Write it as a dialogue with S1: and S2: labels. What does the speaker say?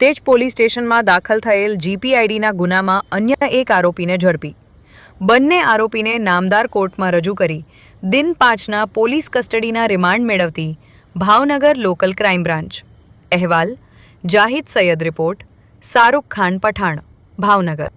S1: તે જ પોલીસ સ્ટેશનમાં દાખલ થયેલ જીપીઆઈડીના ગુનામાં અન્ય એક આરોપીને ઝડપી. બંને આરોપીને નામદાર કોર્ટમાં રજૂ કરી દિન 5ના પોલીસ કસ્ટડીના રિમાન્ડ મેળવતી ભાવનગર લોકલ ક્રાઇમ બ્રાન્ચ. અહેવાલ જાહિદ સૈયદ. રિપોર્ટ શાહરૂખ ખાન પઠાણ, ભાવનગર.